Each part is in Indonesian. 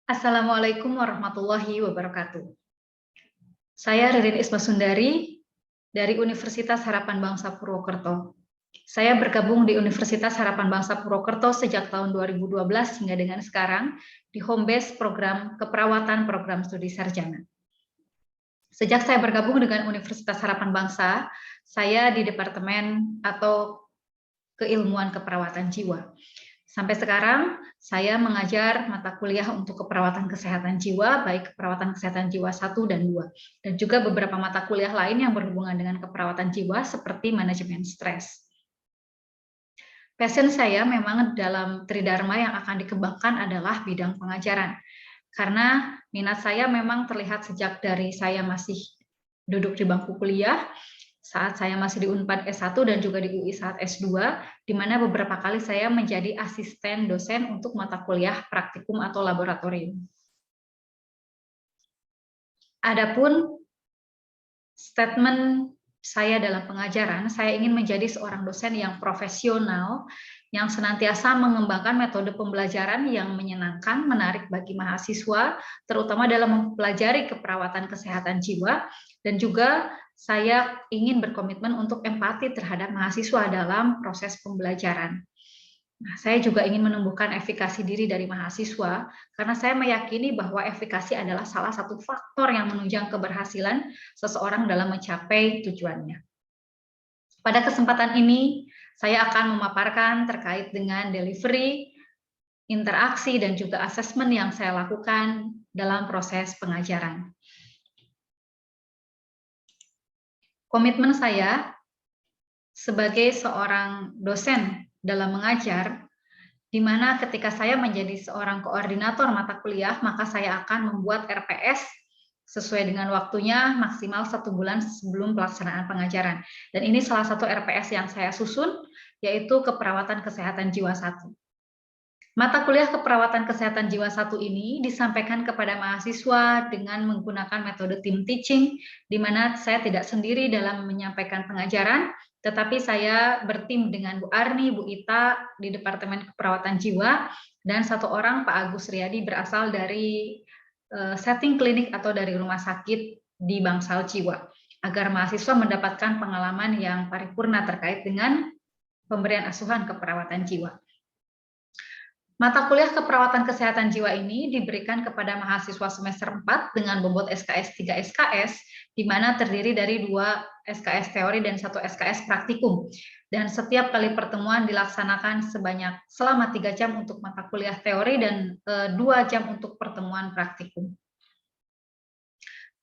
Assalamualaikum warahmatullahi wabarakatuh. Saya Ririn Ismasundari dari Universitas Harapan Bangsa Purwokerto. Saya bergabung di Universitas Harapan Bangsa Purwokerto sejak tahun 2012 hingga dengan sekarang di home base program keperawatan program studi sarjana. Sejak saya bergabung dengan Universitas Harapan Bangsa, saya di Departemen atau Keilmuan Keperawatan Jiwa. Sampai sekarang, saya mengajar mata kuliah untuk keperawatan kesehatan jiwa, baik keperawatan kesehatan jiwa 1 dan 2, dan juga beberapa mata kuliah lain yang berhubungan dengan keperawatan jiwa seperti manajemen stres. Passion saya memang dalam Tridharma yang akan dikembangkan adalah bidang pengajaran. Karena minat saya memang terlihat sejak dari saya masih duduk di bangku kuliah, saat saya masih di Unpad S1 dan juga di UI saat S2, di mana beberapa kali saya menjadi asisten dosen untuk mata kuliah praktikum atau laboratorium. Adapun statement saya dalam pengajaran, saya ingin menjadi seorang dosen yang profesional, yang senantiasa mengembangkan metode pembelajaran yang menyenangkan, menarik bagi mahasiswa, terutama dalam mempelajari keperawatan kesehatan jiwa, dan juga saya ingin berkomitmen untuk empati terhadap mahasiswa dalam proses pembelajaran. Nah, saya juga ingin menumbuhkan efikasi diri dari mahasiswa, karena saya meyakini bahwa efikasi adalah salah satu faktor yang menunjang keberhasilan seseorang dalam mencapai tujuannya. Pada kesempatan ini, saya akan memaparkan terkait dengan delivery, interaksi, dan juga asesmen yang saya lakukan dalam proses pengajaran. Komitmen saya sebagai seorang dosen dalam mengajar, di mana ketika saya menjadi seorang koordinator mata kuliah, maka saya akan membuat RPS sesuai dengan waktunya maksimal 1 bulan sebelum pelaksanaan pengajaran. Dan ini salah satu RPS yang saya susun, yaitu keperawatan kesehatan jiwa 1. Mata kuliah keperawatan kesehatan jiwa 1 ini disampaikan kepada mahasiswa dengan menggunakan metode team teaching, di mana saya tidak sendiri dalam menyampaikan pengajaran, tetapi saya bertim dengan Bu Arni, Bu Ita di Departemen Keperawatan Jiwa, dan satu orang Pak Agus Riyadi berasal dari setting klinik atau dari rumah sakit di Bangsal Jiwa, agar mahasiswa mendapatkan pengalaman yang paripurna terkait dengan pemberian asuhan keperawatan jiwa. Mata kuliah keperawatan kesehatan jiwa ini diberikan kepada mahasiswa semester 4 dengan bobot SKS 3 SKS, di mana terdiri dari 2 SKS teori dan 1 SKS praktikum. Dan setiap kali pertemuan dilaksanakan selama 3 jam untuk mata kuliah teori dan 2 jam untuk pertemuan praktikum.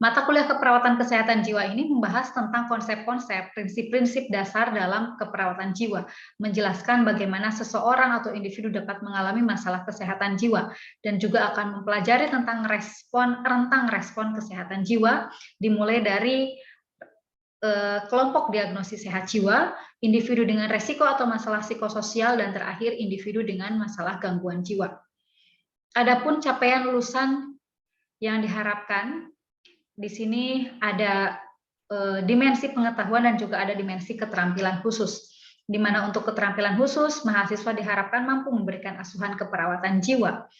Mata kuliah keperawatan kesehatan jiwa ini membahas tentang konsep-konsep, prinsip-prinsip dasar dalam keperawatan jiwa, menjelaskan bagaimana seseorang atau individu dapat mengalami masalah kesehatan jiwa, dan juga akan mempelajari tentang rentang respon kesehatan jiwa, dimulai dari kelompok diagnosis sehat jiwa, individu dengan resiko atau masalah psikososial, dan terakhir individu dengan masalah gangguan jiwa. Adapun capaian lulusan yang diharapkan, di sini ada dimensi pengetahuan dan juga ada dimensi keterampilan khusus, di mana untuk keterampilan khusus, mahasiswa diharapkan mampu memberikan asuhan keperawatan jiwa,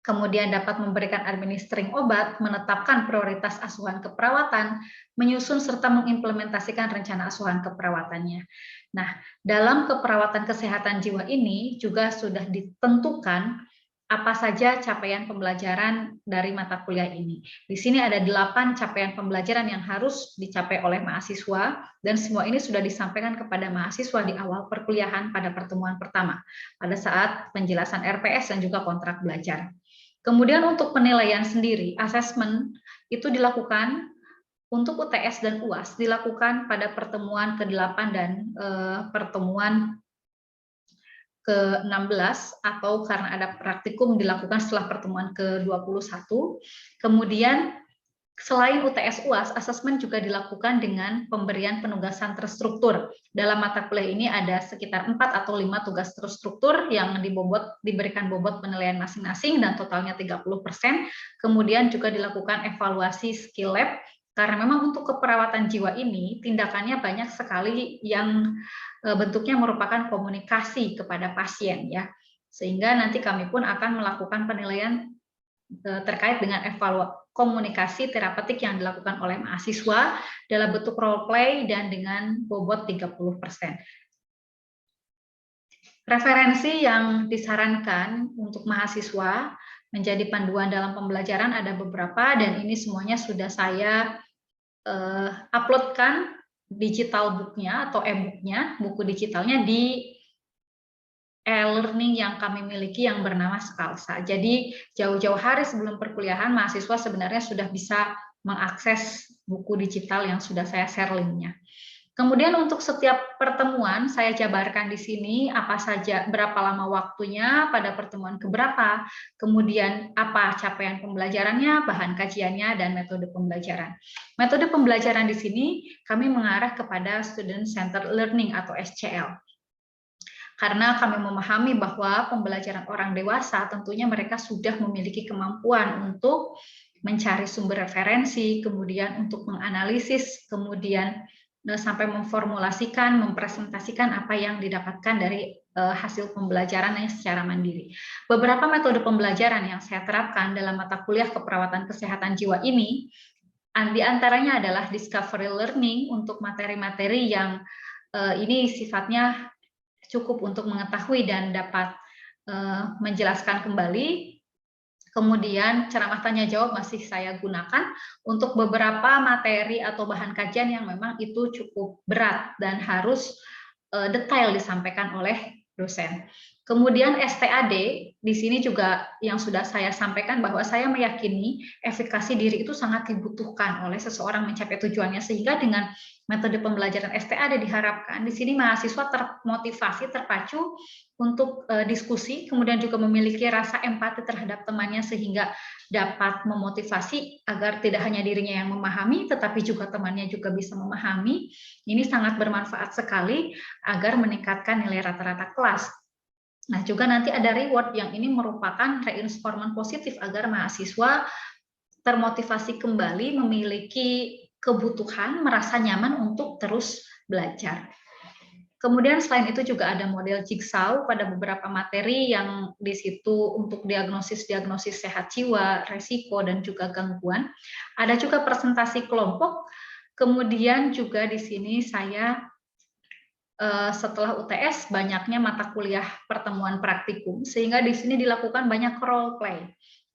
kemudian dapat memberikan administering obat, menetapkan prioritas asuhan keperawatan, menyusun serta mengimplementasikan rencana asuhan keperawatannya. Nah, dalam keperawatan kesehatan jiwa ini juga sudah ditentukan apa saja capaian pembelajaran dari mata kuliah ini. Di sini ada 8 capaian pembelajaran yang harus dicapai oleh mahasiswa, dan semua ini sudah disampaikan kepada mahasiswa di awal perkuliahan pada pertemuan pertama, pada saat penjelasan RPS dan juga kontrak belajar. Kemudian untuk penilaian sendiri, asesmen itu dilakukan untuk UTS dan UAS, dilakukan pada pertemuan ke-8 dan pertemuan ke-16, atau karena ada praktikum dilakukan setelah pertemuan ke-21. Kemudian selain UTS UAS, asesmen juga dilakukan dengan pemberian penugasan terstruktur. Dalam mata kuliah ini ada sekitar 4 atau 5 tugas terstruktur yang diberikan bobot penilaian masing-masing dan totalnya 30%. Kemudian juga dilakukan evaluasi skill lab, karena memang untuk keperawatan jiwa ini tindakannya banyak sekali yang bentuknya merupakan komunikasi kepada pasien, ya, sehingga nanti kami pun akan melakukan penilaian terkait dengan komunikasi terapeutik yang dilakukan oleh mahasiswa dalam bentuk role play dan dengan bobot 30%. Referensi yang disarankan untuk mahasiswa menjadi panduan dalam pembelajaran ada beberapa, dan ini semuanya sudah saya uploadkan digital booknya atau e-booknya, buku digitalnya di e-learning yang kami miliki yang bernama Skalsa. Jadi jauh-jauh hari sebelum perkuliahan, mahasiswa sebenarnya sudah bisa mengakses buku digital yang sudah saya share linknya. Kemudian untuk setiap pertemuan saya jabarkan di sini apa saja, berapa lama waktunya pada pertemuan keberapa, kemudian apa capaian pembelajarannya, bahan kajiannya, dan metode pembelajaran. Metode pembelajaran di sini kami mengarah kepada Student Centered Learning atau SCL. Karena kami memahami bahwa pembelajaran orang dewasa tentunya mereka sudah memiliki kemampuan untuk mencari sumber referensi, kemudian untuk menganalisis, kemudian sampai memformulasikan, mempresentasikan apa yang didapatkan dari hasil pembelajarannya secara mandiri. Beberapa metode pembelajaran yang saya terapkan dalam mata kuliah keperawatan kesehatan jiwa ini, di antaranya adalah discovery learning untuk materi-materi yang ini sifatnya cukup untuk mengetahui dan dapat menjelaskan kembali. Kemudian ceramah tanya jawab masih saya gunakan untuk beberapa materi atau bahan kajian yang memang itu cukup berat dan harus detail disampaikan oleh dosen. Kemudian STAD, di sini juga yang sudah saya sampaikan bahwa saya meyakini efikasi diri itu sangat dibutuhkan oleh seseorang mencapai tujuannya, sehingga dengan metode pembelajaran STAD diharapkan di sini mahasiswa termotivasi, terpacu untuk diskusi, kemudian juga memiliki rasa empati terhadap temannya sehingga dapat memotivasi agar tidak hanya dirinya yang memahami, tetapi juga temannya juga bisa memahami. Ini sangat bermanfaat sekali agar meningkatkan nilai rata-rata kelas. Nah, juga nanti ada reward yang ini merupakan reinforcement positif agar mahasiswa termotivasi kembali, memiliki kebutuhan, merasa nyaman untuk terus belajar. Kemudian selain itu juga ada model jigsaw pada beberapa materi yang di situ untuk diagnosis sehat jiwa, resiko, dan juga gangguan. Ada juga presentasi kelompok, kemudian juga di sini saya setelah UTS banyaknya mata kuliah pertemuan praktikum, sehingga di sini dilakukan banyak role play.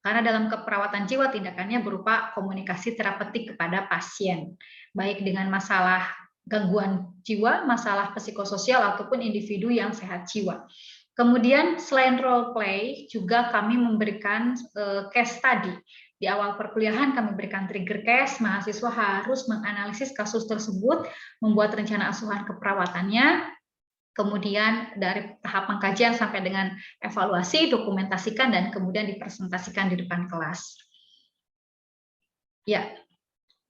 Karena dalam keperawatan jiwa tindakannya berupa komunikasi terapeutik kepada pasien, baik dengan masalah gangguan jiwa, masalah psikososial, ataupun individu yang sehat jiwa. Kemudian selain role play, juga kami memberikan case study. Di awal perkuliahan kami berikan trigger case, mahasiswa harus menganalisis kasus tersebut, membuat rencana asuhan keperawatannya, kemudian dari tahap pengkajian sampai dengan evaluasi, dokumentasikan, dan kemudian dipresentasikan di depan kelas. Ya,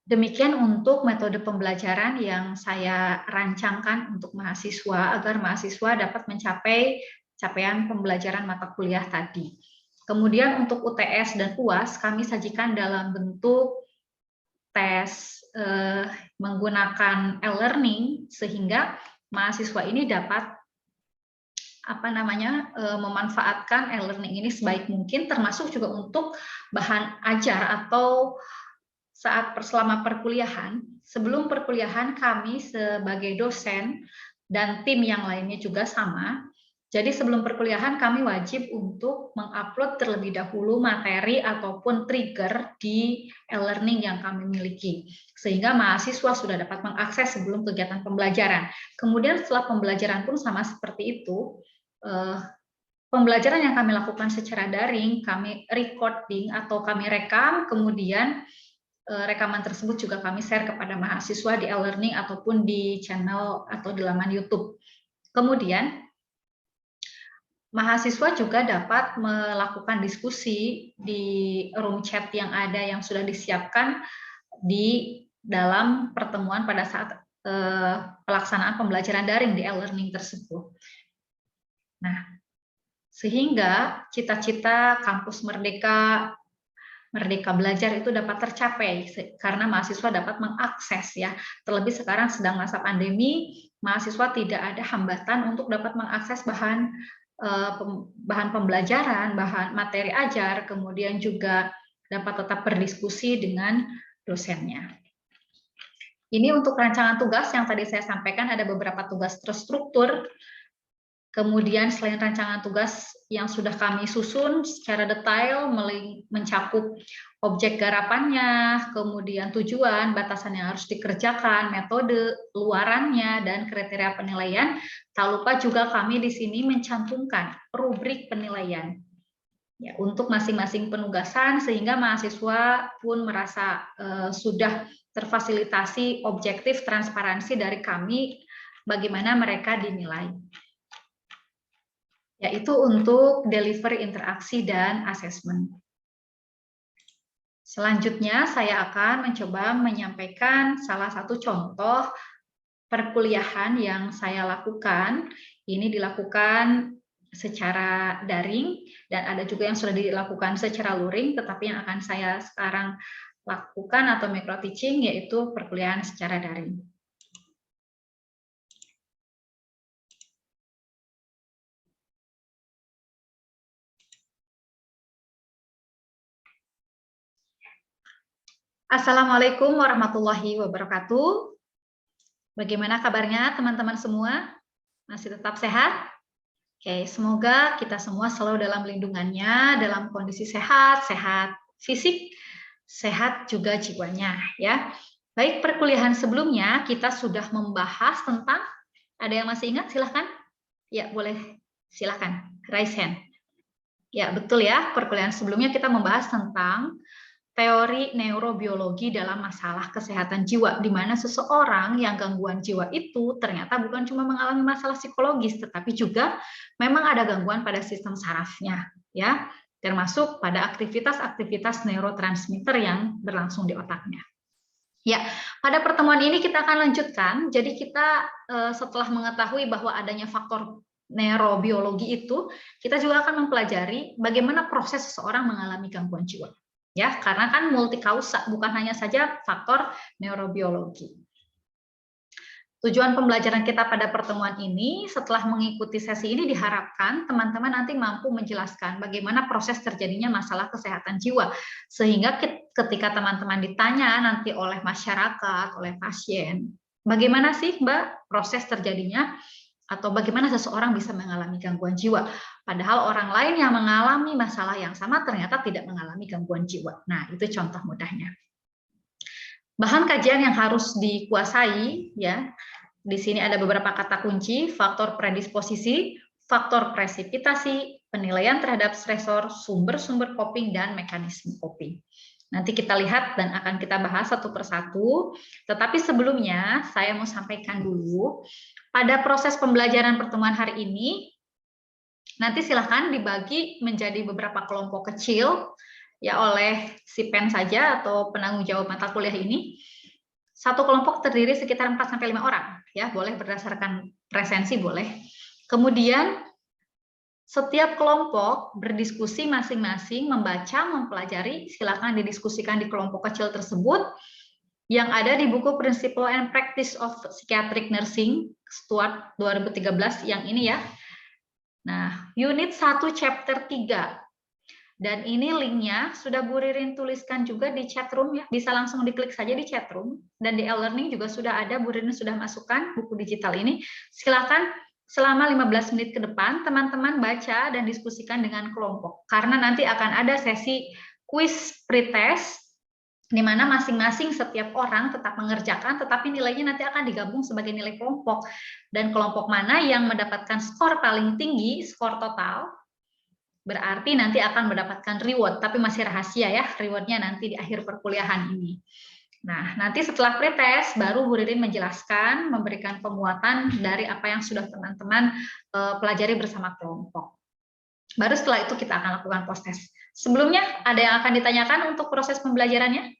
demikian untuk metode pembelajaran yang saya rancangkan untuk mahasiswa agar mahasiswa dapat mencapai capaian pembelajaran mata kuliah tadi. Kemudian untuk UTS dan UAS kami sajikan dalam bentuk tes menggunakan e-learning sehingga mahasiswa ini dapat memanfaatkan e-learning ini sebaik mungkin, termasuk juga untuk bahan ajar atau selama perkuliahan. Sebelum perkuliahan kami sebagai dosen dan tim yang lainnya juga sama. Jadi sebelum perkuliahan kami wajib untuk mengupload terlebih dahulu materi ataupun trigger di e-learning yang kami miliki. Sehingga mahasiswa sudah dapat mengakses sebelum kegiatan pembelajaran. Kemudian setelah pembelajaran pun sama seperti itu. Pembelajaran yang kami lakukan secara daring, kami recording atau kami rekam, kemudian rekaman tersebut juga kami share kepada mahasiswa di e-learning ataupun di channel atau di laman YouTube. Kemudian mahasiswa juga dapat melakukan diskusi di room chat yang ada yang sudah disiapkan di dalam pertemuan pada saat pelaksanaan pembelajaran daring di e-learning tersebut. Nah, sehingga cita-cita kampus Merdeka belajar itu dapat tercapai karena mahasiswa dapat mengakses ya. Terlebih sekarang sedang masa pandemi, mahasiswa tidak ada hambatan untuk dapat mengakses bahan bahan pembelajaran, bahan materi ajar, kemudian juga dapat tetap berdiskusi dengan dosennya. Ini untuk rancangan tugas yang tadi saya sampaikan, ada beberapa tugas terstruktur. Kemudian selain rancangan tugas yang sudah kami susun secara detail, mencakup objek garapannya, kemudian tujuan, batasan yang harus dikerjakan, metode, luarannya, dan kriteria penilaian. Tak lupa juga kami di sini mencantumkan rubrik penilaian ya, untuk masing-masing penugasan, sehingga mahasiswa pun merasa sudah terfasilitasi objektif transparansi dari kami bagaimana mereka dinilai. Yaitu untuk delivery interaksi dan asesmen. Selanjutnya saya akan mencoba menyampaikan salah satu contoh perkuliahan yang saya lakukan. Ini dilakukan secara daring dan ada juga yang sudah dilakukan secara luring, tetapi yang akan saya sekarang lakukan atau micro teaching yaitu perkuliahan secara daring. Assalamualaikum warahmatullahi wabarakatuh. Bagaimana kabarnya teman-teman semua? Masih tetap sehat? Oke, semoga kita semua selalu dalam lindungannya, dalam kondisi sehat, sehat fisik, sehat juga jiwanya ya. Baik, perkuliahan sebelumnya kita sudah membahas tentang, ada yang masih ingat? Silahkan. Ya, boleh. Silahkan, raise hand. Ya, betul ya, perkuliahan sebelumnya kita membahas tentang teori neurobiologi dalam masalah kesehatan jiwa, di mana seseorang yang gangguan jiwa itu ternyata bukan cuma mengalami masalah psikologis, tetapi juga memang ada gangguan pada sistem sarafnya, ya, termasuk pada aktivitas-aktivitas neurotransmitter yang berlangsung di otaknya. Ya, pada pertemuan ini kita akan lanjutkan. Jadi kita setelah mengetahui bahwa adanya faktor neurobiologi itu, kita juga akan mempelajari bagaimana proses seseorang mengalami gangguan jiwa. Ya, karena kan multikausa, bukan hanya saja faktor neurobiologi. Tujuan pembelajaran kita pada pertemuan ini, setelah mengikuti sesi ini diharapkan teman-teman nanti mampu menjelaskan bagaimana proses terjadinya masalah kesehatan jiwa, sehingga ketika teman-teman ditanya nanti oleh masyarakat, oleh pasien, bagaimana sih Mbak proses terjadinya, atau bagaimana seseorang bisa mengalami gangguan jiwa, padahal orang lain yang mengalami masalah yang sama ternyata tidak mengalami gangguan jiwa. Nah, itu contoh mudahnya. Bahan kajian yang harus dikuasai, ya, di sini ada beberapa kata kunci: faktor predisposisi, faktor presipitasi, penilaian terhadap stresor, sumber-sumber coping, dan mekanisme coping. Nanti kita lihat dan akan kita bahas satu persatu. Tetapi sebelumnya saya mau sampaikan dulu, pada proses pembelajaran pertemuan hari ini, nanti silahkan dibagi menjadi beberapa kelompok kecil ya oleh si pen saja atau penanggung jawab mata kuliah ini. Satu kelompok terdiri sekitar 4-5 orang, ya, boleh berdasarkan presensi, boleh. Kemudian setiap kelompok berdiskusi masing-masing, membaca, mempelajari, silakan didiskusikan di kelompok kecil tersebut yang ada di buku Principle and Practice of Psychiatric Nursing, Stuart 2013, yang ini ya. Nah, unit 1 chapter 3. Dan ini linknya sudah Bu Ririn tuliskan juga di chat room ya, bisa langsung diklik saja di chat room, dan di e-learning juga sudah ada, Bu Ririn sudah masukkan buku digital ini. Silakan selama 15 menit ke depan teman-teman baca dan diskusikan dengan kelompok, karena nanti akan ada sesi quiz pretest di mana masing-masing setiap orang tetap mengerjakan, tetapi nilainya nanti akan digabung sebagai nilai kelompok, dan kelompok mana yang mendapatkan skor paling tinggi, skor total, berarti nanti akan mendapatkan reward, tapi masih rahasia ya, rewardnya nanti di akhir perkuliahan ini. Nah, nanti setelah pretest, baru Bu Ririn menjelaskan, memberikan penguatan dari apa yang sudah teman-teman pelajari bersama kelompok. Baru setelah itu kita akan lakukan post-test. Sebelumnya, ada yang akan ditanyakan untuk proses pembelajarannya?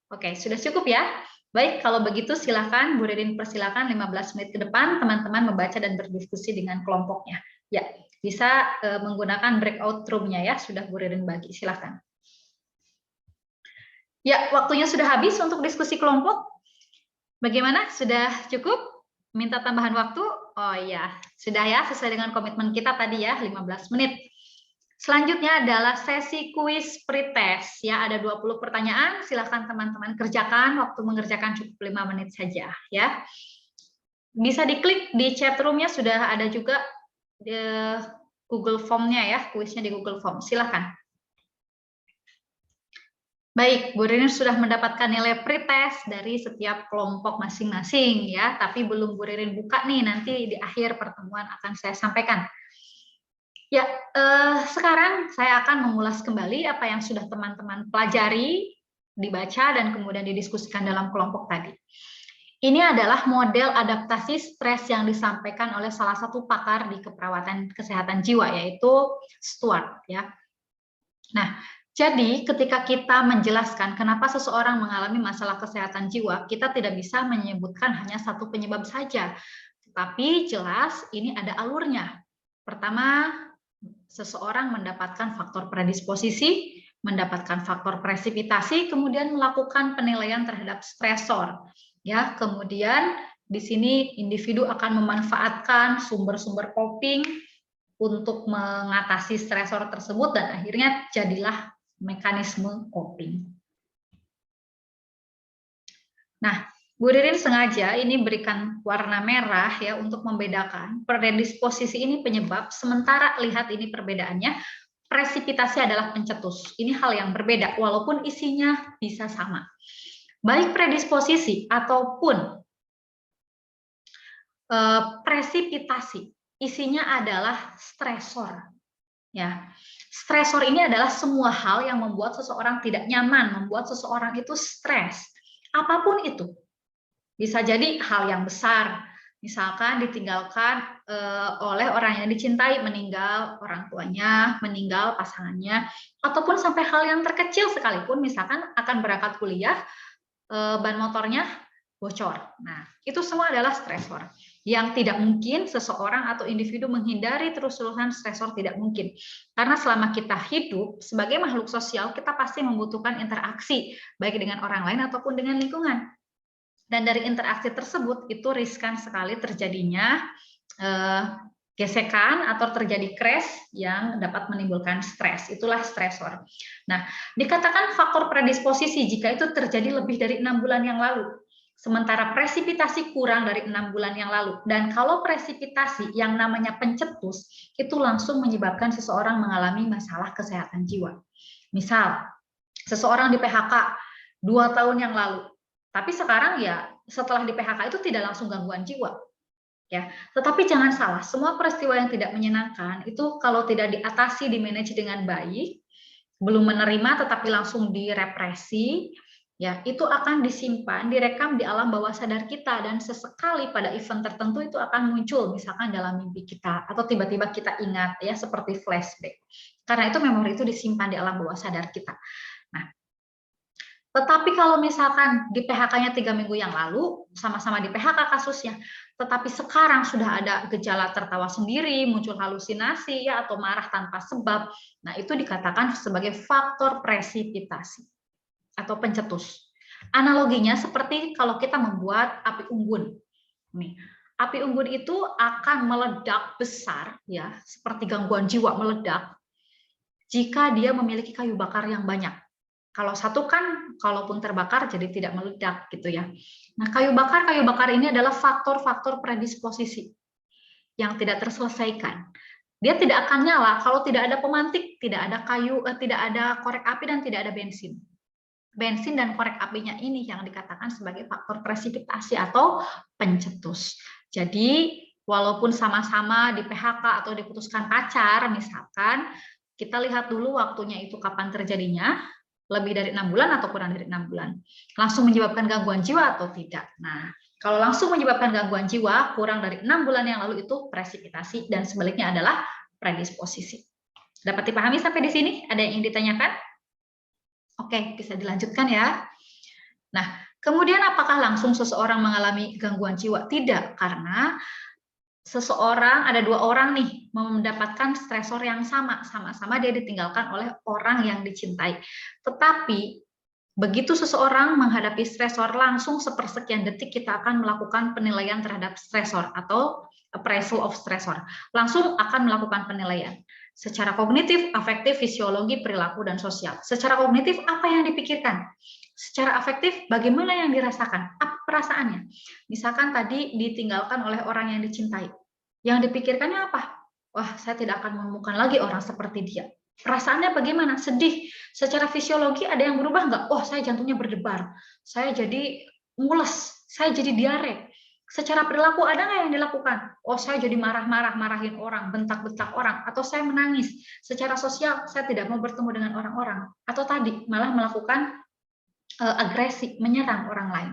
Oke, sudah cukup ya? Baik, kalau begitu silakan Bu Ririn persilakan 15 menit ke depan, teman-teman membaca dan berdiskusi dengan kelompoknya. Ya, bisa menggunakan breakout room-nya ya, sudah Bu Ririn bagi, silakan. Ya, waktunya sudah habis untuk diskusi kelompok. Bagaimana? Sudah cukup? Minta tambahan waktu? Oh iya, sudah ya, sesuai dengan komitmen kita tadi ya, 15 menit. Selanjutnya adalah sesi kuis pretest ya, ada 20 pertanyaan, silakan teman-teman kerjakan, waktu mengerjakan cukup 5 menit saja ya. Bisa diklik di chat room-nya, sudah ada juga di Google Form-nya ya, kuisnya di Google Form. Silakan. Baik, Bu Ririn sudah mendapatkan nilai pretest dari setiap kelompok masing-masing ya, tapi belum Bu Ririn buka nih, nanti di akhir pertemuan akan saya sampaikan. Ya, sekarang saya akan mengulas kembali apa yang sudah teman-teman pelajari, dibaca, dan kemudian didiskusikan dalam kelompok tadi. Ini adalah model adaptasi stres yang disampaikan oleh salah satu pakar di keperawatan kesehatan jiwa, yaitu Stuart ya. Nah, jadi ketika kita menjelaskan kenapa seseorang mengalami masalah kesehatan jiwa, kita tidak bisa menyebutkan hanya satu penyebab saja, tapi jelas ini ada alurnya. Pertama, seseorang mendapatkan faktor predisposisi, mendapatkan faktor presipitasi, kemudian melakukan penilaian terhadap stresor. Ya, kemudian di sini individu akan memanfaatkan sumber-sumber coping untuk mengatasi stresor tersebut dan akhirnya jadilah mekanisme coping. Nah, Bu Ririn sengaja ini berikan warna merah ya untuk membedakan predisposisi ini penyebab, sementara lihat ini perbedaannya, presipitasi adalah pencetus. Ini hal yang berbeda walaupun isinya bisa sama. Baik predisposisi ataupun presipitasi, isinya adalah stresor. Ya, stresor ini adalah semua hal yang membuat seseorang tidak nyaman, membuat seseorang itu stres. Apapun itu, bisa jadi hal yang besar, misalkan ditinggalkan oleh orang yang dicintai, meninggal orang tuanya, meninggal pasangannya, ataupun sampai hal yang terkecil sekalipun, misalkan akan berangkat kuliah, ban motornya bocor. Nah, itu semua adalah stresor. Yang tidak mungkin seseorang atau individu menghindari terus-terusan stresor, tidak mungkin. Karena selama kita hidup sebagai makhluk sosial, kita pasti membutuhkan interaksi, baik dengan orang lain ataupun dengan lingkungan. Dan dari interaksi tersebut, itu riskan sekali terjadinya gesekan atau terjadi crash yang dapat menimbulkan stres. Itulah stresor. Nah, dikatakan faktor predisposisi jika itu terjadi lebih dari 6 bulan yang lalu. Sementara presipitasi kurang dari 6 bulan yang lalu. Dan kalau presipitasi yang namanya pencetus, itu langsung menyebabkan seseorang mengalami masalah kesehatan jiwa. Misal, seseorang di PHK 2 tahun yang lalu, tapi sekarang ya setelah di PHK itu tidak langsung gangguan jiwa. Ya, tetapi jangan salah, semua peristiwa yang tidak menyenangkan itu kalau tidak diatasi, dimanage dengan baik, belum menerima tetapi langsung direpresi, ya itu akan disimpan, direkam di alam bawah sadar kita, dan sesekali pada event tertentu itu akan muncul, misalkan dalam mimpi kita atau tiba-tiba kita ingat ya, seperti flashback. Karena itu memori itu disimpan di alam bawah sadar kita. Nah, tetapi kalau misalkan di PHK-nya 3 minggu yang lalu, sama-sama di PHK kasusnya, tetapi sekarang sudah ada gejala tertawa sendiri, muncul halusinasi ya, atau marah tanpa sebab, nah itu dikatakan sebagai faktor presipitasi atau pencetus. Analoginya seperti kalau kita membuat api unggun. Nih, api unggun itu akan meledak besar ya, seperti gangguan jiwa meledak jika dia memiliki kayu bakar yang banyak. Kalau satu kan kalaupun terbakar jadi tidak meledak gitu ya. Nah, kayu bakar ini adalah faktor-faktor predisposisi yang tidak terselesaikan. Dia tidak akan nyala kalau tidak ada pemantik, tidak ada kayu, tidak ada korek api, dan tidak ada bensin. Bensin dan korek apinya ini yang dikatakan sebagai faktor presipitasi atau pencetus. Jadi walaupun sama-sama di PHK atau diputuskan pacar misalkan, kita lihat dulu waktunya itu kapan terjadinya, lebih dari 6 bulan atau kurang dari 6 bulan. Langsung menyebabkan gangguan jiwa atau tidak. Nah, kalau langsung menyebabkan gangguan jiwa kurang dari 6 bulan yang lalu itu presipitasi, dan sebaliknya adalah predisposisi. Dapat dipahami sampai di sini? Ada yang ingin ditanyakan? Oke, bisa dilanjutkan ya. Nah, kemudian apakah langsung seseorang mengalami gangguan jiwa? Tidak, karena seseorang, ada 2 orang nih mendapatkan stresor yang sama-sama dia ditinggalkan oleh orang yang dicintai. Tetapi Begitu seseorang menghadapi stresor, langsung sepersekian detik kita akan melakukan penilaian terhadap stresor atau appraisal of stressor. Langsung akan melakukan penilaian. Secara kognitif, afektif, fisiologi, perilaku, dan sosial. Secara kognitif, apa yang dipikirkan? Secara afektif, bagaimana yang dirasakan? Apa perasaannya? Misalkan tadi ditinggalkan oleh orang yang dicintai. Yang dipikirkannya apa? Wah, saya tidak akan menemukan lagi orang seperti dia. Perasaannya bagaimana? Sedih. Secara fisiologi ada yang berubah nggak? Oh, saya jantungnya berdebar. Saya jadi mules. Saya jadi diare. Secara perilaku ada nggak yang dilakukan? Oh, saya jadi marah-marah, marahin orang, bentak-bentak orang, atau saya menangis. Secara sosial, saya tidak mau bertemu dengan orang-orang. Atau tadi, malah melakukan agresi, menyerang orang lain.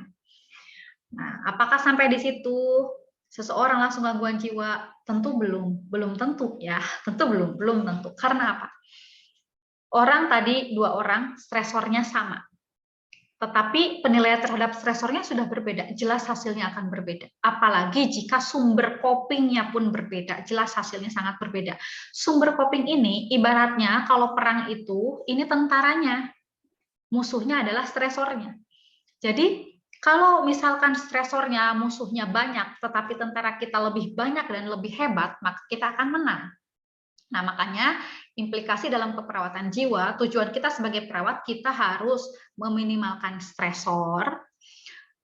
Nah, apakah sampai di situ seseorang langsung gangguan jiwa? Tentu belum tentu ya, tentu belum tentu. Karena apa? Orang tadi 2 orang stresornya sama, tetapi penilaian terhadap stresornya sudah berbeda, jelas hasilnya akan berbeda. Apalagi jika sumber copingnya pun berbeda, jelas hasilnya sangat berbeda. Sumber coping ini ibaratnya kalau perang itu, ini tentaranya, musuhnya adalah stresornya. Jadi kalau misalkan stresornya musuhnya banyak, tetapi tentara kita lebih banyak dan lebih hebat, maka kita akan menang. Nah, makanya implikasi dalam keperawatan jiwa, tujuan kita sebagai perawat, kita harus meminimalkan stresor,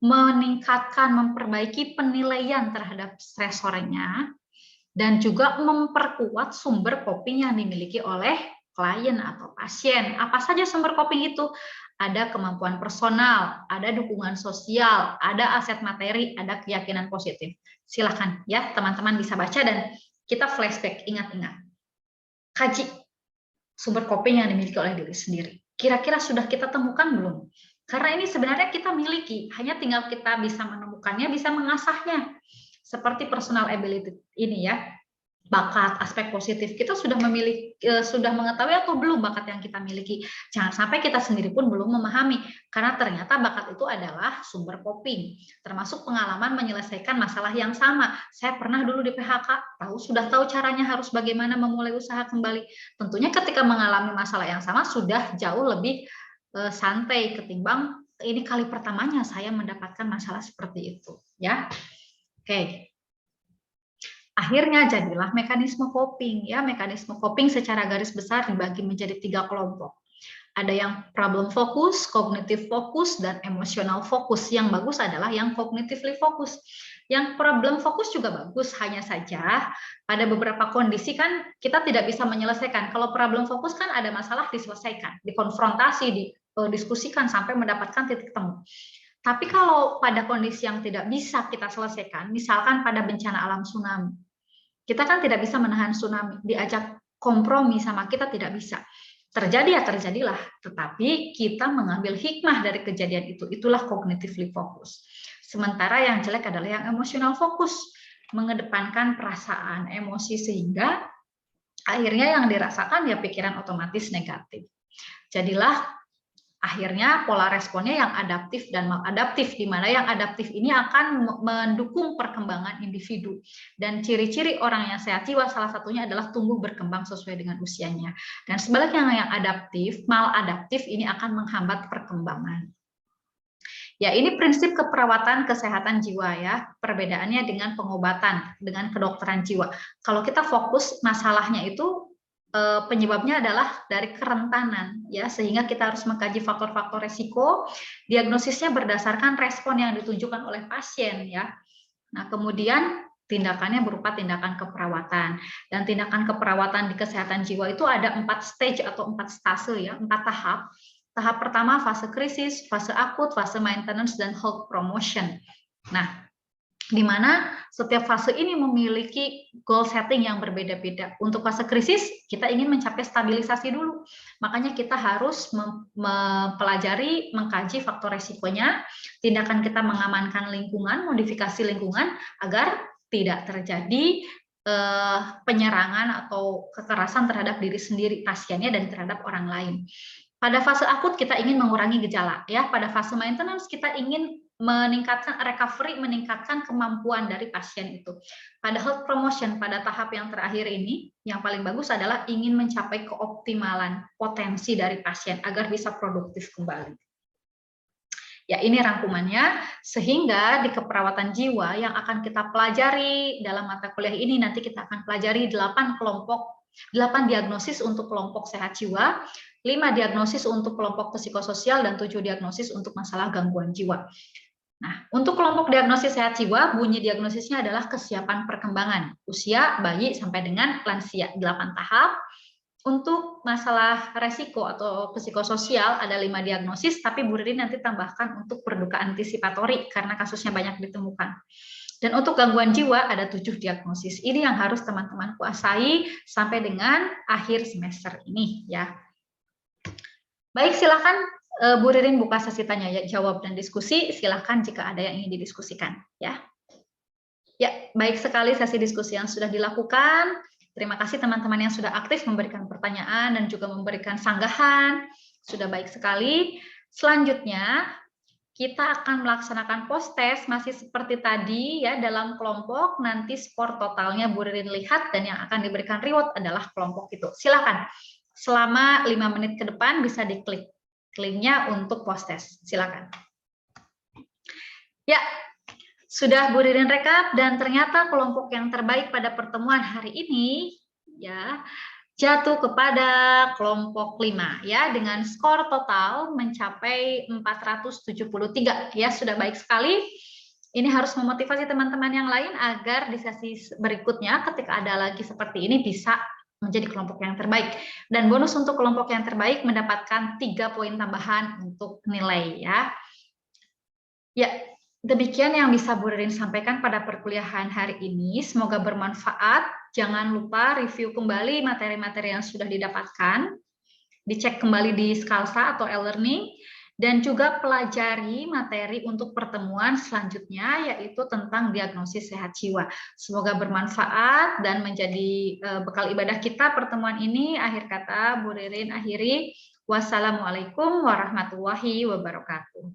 meningkatkan, memperbaiki penilaian terhadap stresornya, dan juga memperkuat sumber coping yang dimiliki oleh klien atau pasien. Apa saja sumber coping itu? Ada kemampuan personal, ada dukungan sosial, ada aset materi, ada keyakinan positif. Silahkan ya, teman-teman bisa baca dan kita flashback, ingat-ingat. Kaji sumber coping yang dimiliki oleh diri sendiri. Kira-kira sudah kita temukan belum? Karena ini sebenarnya kita miliki, hanya tinggal kita bisa menemukannya, bisa mengasahnya. Seperti personal ability ini ya, bakat, aspek positif, kita sudah memiliki, sudah mengetahui atau belum bakat yang kita miliki. Jangan sampai kita sendiri pun belum memahami, karena ternyata bakat itu adalah sumber coping, termasuk pengalaman menyelesaikan masalah yang sama. Saya pernah dulu di PHK, sudah tahu caranya harus bagaimana memulai usaha kembali. Tentunya ketika mengalami masalah yang sama, sudah jauh lebih santai ketimbang ini kali pertamanya saya mendapatkan masalah seperti itu. Ya, oke. Akhirnya jadilah mekanisme coping ya, mekanisme coping secara garis besar dibagi menjadi 3 kelompok. Ada yang problem fokus, cognitive fokus, dan emotional fokus. Yang bagus adalah yang cognitively fokus. Yang problem fokus juga bagus, hanya saja pada beberapa kondisi kan kita tidak bisa menyelesaikan. Kalau problem fokus kan ada masalah diselesaikan, dikonfrontasi, didiskusikan sampai mendapatkan titik temu. Tapi kalau pada kondisi yang tidak bisa kita selesaikan, misalkan pada bencana alam tsunami, kita kan tidak bisa menahan tsunami, diajak kompromi sama kita tidak bisa. Terjadi ya terjadilah, tetapi kita mengambil hikmah dari kejadian itu, itulah cognitively focus. Sementara yang jelek adalah yang emotional focus, mengedepankan perasaan, emosi, sehingga akhirnya yang dirasakan ya pikiran otomatis negatif. Jadilah akhirnya pola responnya yang adaptif dan maladaptif, di mana yang adaptif ini akan mendukung perkembangan individu. Dan ciri-ciri orang yang sehat jiwa salah satunya adalah tumbuh berkembang sesuai dengan usianya. Dan sebaliknya yang adaptif, maladaptif ini akan menghambat perkembangan. Ya, ini prinsip keperawatan kesehatan jiwa ya, perbedaannya dengan pengobatan, dengan kedokteran jiwa. Kalau kita fokus masalahnya itu penyebabnya adalah dari kerentanan ya, sehingga kita harus mengkaji faktor-faktor resiko, diagnosisnya berdasarkan respon yang ditunjukkan oleh pasien ya. Nah, kemudian tindakannya berupa tindakan keperawatan, dan tindakan keperawatan di kesehatan jiwa itu ada 4 stage atau 4 stase ya, 4 tahap. Tahap pertama fase krisis, fase akut, fase maintenance, dan health promotion. Nah, di mana setiap fase ini memiliki goal setting yang berbeda-beda. Untuk fase krisis, kita ingin mencapai stabilisasi dulu. Makanya kita harus mempelajari, mengkaji faktor resikonya, tindakan kita mengamankan lingkungan, modifikasi lingkungan, agar tidak terjadi penyerangan atau kekerasan terhadap diri sendiri, pasiennya, dan terhadap orang lain. Pada fase akut kita ingin mengurangi gejala, ya. Pada fase maintenance kita ingin meningkatkan recovery, meningkatkan kemampuan dari pasien itu. Pada health promotion, pada tahap yang terakhir ini, yang paling bagus adalah ingin mencapai keoptimalan potensi dari pasien agar bisa produktif kembali. Ya, ini rangkumannya, sehingga di keperawatan jiwa yang akan kita pelajari dalam mata kuliah ini, nanti kita akan pelajari 8 diagnosis untuk kelompok sehat jiwa, 5 diagnosis untuk kelompok psikososial, dan 7 diagnosis untuk masalah gangguan jiwa. Nah, untuk kelompok diagnosis sehat jiwa, bunyi diagnosisnya adalah kesiapan perkembangan, usia bayi sampai dengan lansia, 8 tahap. Untuk masalah resiko atau psikososial ada 5 diagnosis, tapi Bu Ririn nanti tambahkan untuk berduka antisipatori karena kasusnya banyak ditemukan. Dan untuk gangguan jiwa ada 7 diagnosis. Ini yang harus teman-teman kuasai sampai dengan akhir semester ini ya. Baik, silakan Bu Ririn buka sesi tanya jawab dan diskusi. Silakan jika ada yang ingin didiskusikan ya. Ya, baik sekali sesi diskusi yang sudah dilakukan. Terima kasih teman-teman yang sudah aktif memberikan pertanyaan dan juga memberikan sanggahan. Sudah baik sekali. Selanjutnya, kita akan melaksanakan post test masih seperti tadi ya, dalam kelompok. Nanti skor totalnya Bu Ririn lihat dan yang akan diberikan reward adalah kelompok itu. Silakan. Selama 5 menit ke depan bisa diklik linknya untuk post test. Silakan. Ya, sudah Bu Ririn rekap dan ternyata kelompok yang terbaik pada pertemuan hari ini ya jatuh kepada kelompok 5 ya dengan skor total mencapai 473 ya, sudah baik sekali. Ini harus memotivasi teman-teman yang lain agar di sesi berikutnya ketika ada lagi seperti ini bisa menjadi kelompok yang terbaik. Dan bonus untuk kelompok yang terbaik mendapatkan 3 poin tambahan untuk nilai ya. Ya, demikian yang bisa Bu Ririn sampaikan pada perkuliahan hari ini. Semoga bermanfaat. Jangan lupa review kembali materi-materi yang sudah didapatkan. Dicek kembali di Skalsa atau e-learning. Dan juga pelajari materi untuk pertemuan selanjutnya, yaitu tentang diagnosis sehat jiwa. Semoga bermanfaat dan menjadi bekal ibadah kita pertemuan ini. Akhir kata, Bu Ririn akhiri. Wassalamualaikum warahmatullahi wabarakatuh.